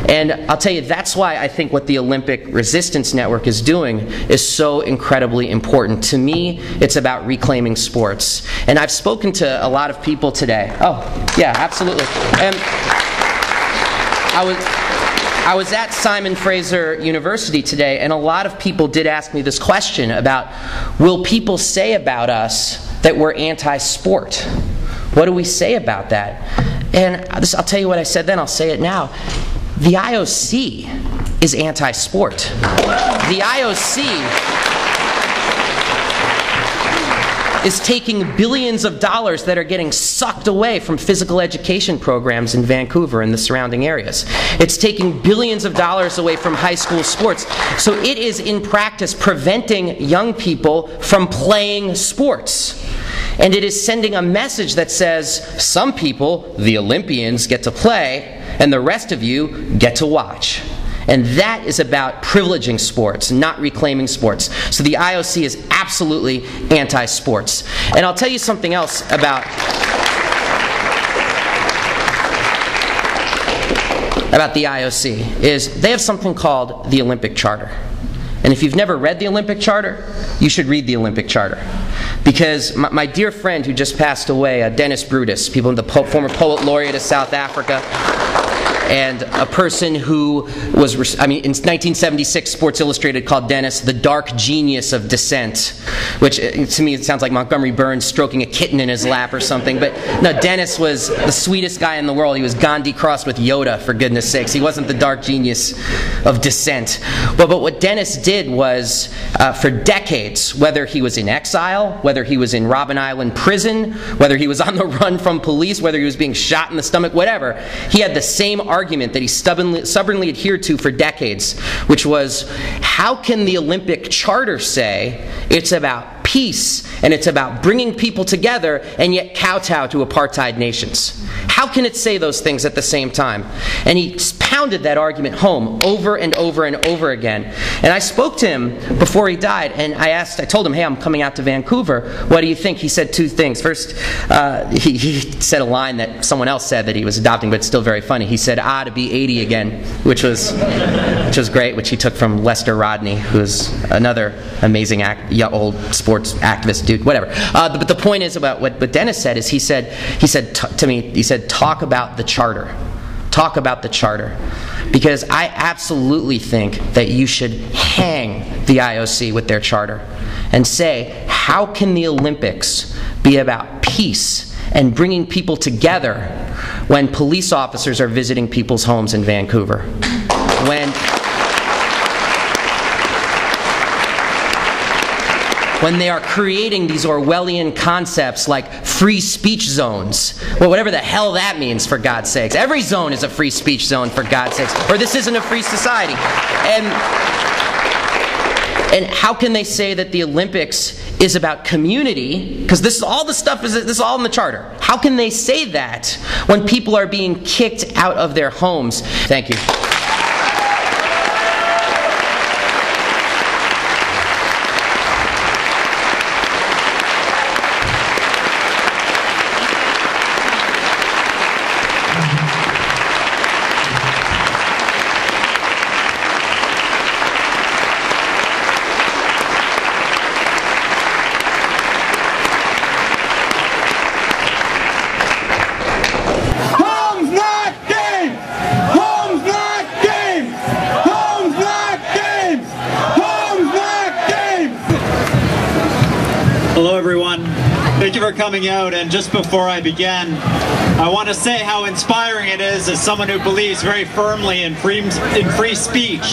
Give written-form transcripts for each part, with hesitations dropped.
And I'll tell you, that's why I think what the Olympic Resistance Network is doing is so incredibly important. To me, it's about reclaiming sports. And I've spoken to a lot of people today. Oh, yeah, absolutely. And I was at Simon Fraser University today, and a lot of people did ask me this question about, will people say about us that we're anti-sport? What do we say about that? And I'll tell you what I said then, I'll say it now. The IOC is anti-sport. The IOC is taking billions of dollars that are getting sucked away from physical education programs in Vancouver and the surrounding areas. It's taking billions of dollars away from high school sports. So it is, in practice, preventing young people from playing sports. And it is sending a message that says, some people, the Olympians, get to play, and the rest of you get to watch. And that is about privileging sports, not reclaiming sports. So the IOC is absolutely anti-sports. And I'll tell you something else about the IOC, is they have something called the Olympic Charter. And if you've never read the Olympic Charter, you should read the Olympic Charter. Because my dear friend who just passed away, Dennis Brutus, the former poet laureate of South Africa, and a person who was, in 1976, Sports Illustrated called Dennis the dark genius of dissent, which to me it sounds like Montgomery Burns stroking a kitten in his lap or something. But no, Dennis was the sweetest guy in the world. He was Gandhi crossed with Yoda, for goodness sakes. He wasn't the dark genius of dissent. But what Dennis did was, for decades, whether he was in exile, whether he was in Robben Island prison, whether he was on the run from police, whether he was being shot in the stomach, whatever, he had the same argument that he stubbornly adhered to for decades, which was, how can the Olympic Charter say it's about peace and it's about bringing people together and yet kowtow to apartheid nations? How can it say those things at the same time? And he pounded that argument home over and over and over again. And I spoke to him before he died, and I told him, hey, I'm coming out to Vancouver. What do you think? He said two things. First, he said a line that someone else said that he was adopting, but it's still very funny. He said, to be 80 again, which was great, which he took from Lester Rodney, who's another amazing old sports activist dude, whatever. But the point is about what Dennis said is he said to me, talk about the Charter. Talk about the Charter. Because I absolutely think that you should hang the IOC with their Charter and say, how can the Olympics be about peace and bringing people together when police officers are visiting people's homes in Vancouver? When they are creating these Orwellian concepts like free speech zones. Well, whatever the hell that means, for God's sakes. Every zone is a free speech zone, for God's sakes. Or this isn't a free society. And how can they say that the Olympics is about community? Because this is all in the Charter. How can they say that when people are being kicked out of their homes? Thank you. Coming out, and just before I begin, I want to say how inspiring it is, as someone who believes very firmly in free speech,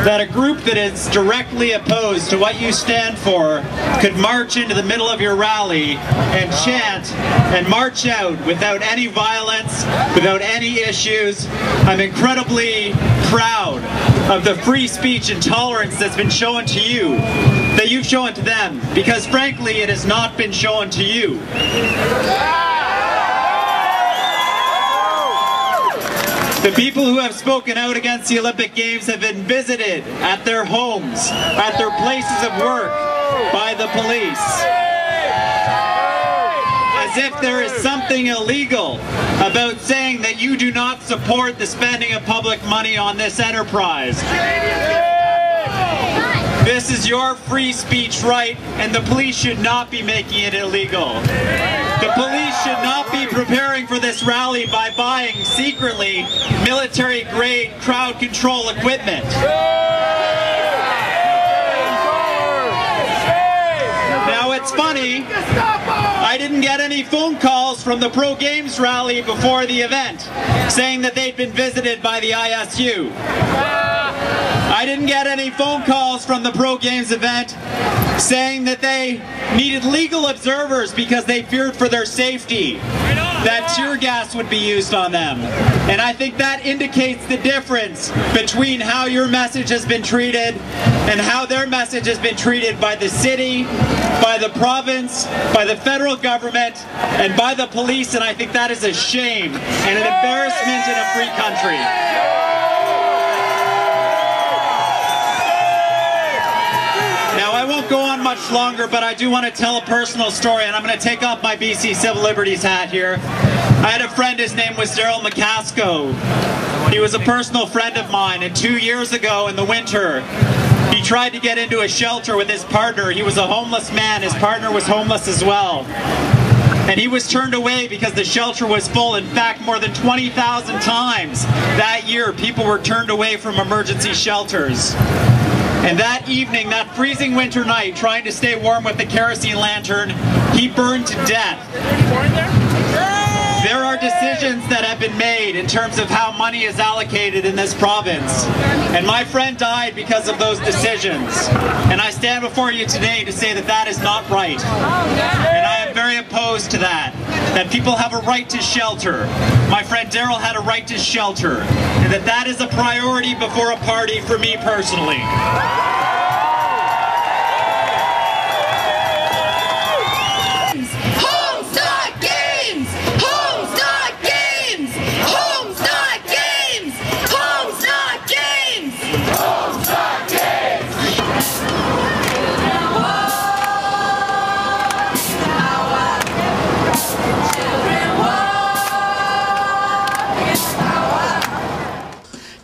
that a group that is directly opposed to what you stand for could march into the middle of your rally and chant and march out without any violence, without any issues. I'm incredibly proud of the free speech and tolerance that's been shown to you, that you've shown to them, because frankly it has not been shown to you. The people who have spoken out against the Olympic Games have been visited at their homes, at their places of work, by the police. As as if there is something illegal about saying that you do not support the spending of public money on this enterprise. This is your free speech right, and the police should not be making it illegal. The police should not be preparing for this rally by buying secretly military-grade crowd control equipment. Now it's funny, I didn't get any phone calls from the Pro Games rally before the event saying that they'd been visited by the ISU. I didn't get any phone calls from the Pro Games event saying that they needed legal observers because they feared for their safety, that tear gas would be used on them. And I think that indicates the difference between how your message has been treated and how their message has been treated by the city, by the province, by the federal government, and by the police, and I think that is a shame and an embarrassment in a free country. Now, I won't go on much longer, but I do want to tell a personal story, and I'm going to take off my BC Civil Liberties hat here. I had a friend, his name was Daryl McCasco. He was a personal friend of mine, and 2 years ago in the winter, he tried to get into a shelter with his partner. He was a homeless man. His partner was homeless as well. And he was turned away because the shelter was full. In fact, more than 20,000 times that year, people were turned away from emergency shelters. And that evening, that freezing winter night, trying to stay warm with the kerosene lantern, he burned to death. There are decisions that have been made in terms of how money is allocated in this province. And my friend died because of those decisions. And I stand before you today to say that that is not right. And I am very opposed to that. That people have a right to shelter. My friend Daryl had a right to shelter. And that is a priority before a party for me personally.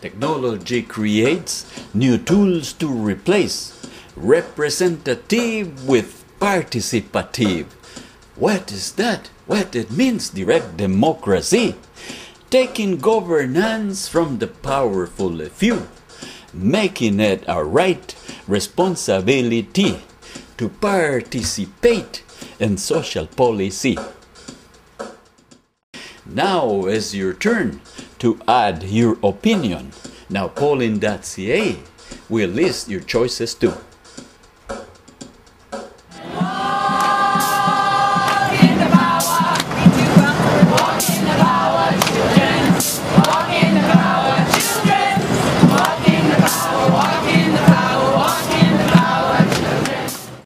Technology creates new tools to replace representative with participative. What is that? What it means direct democracy. Taking governance from the powerful few, making it a right responsibility to participate in social policy. Now is your turn to add your opinion. Now polling.ca will list your choices too.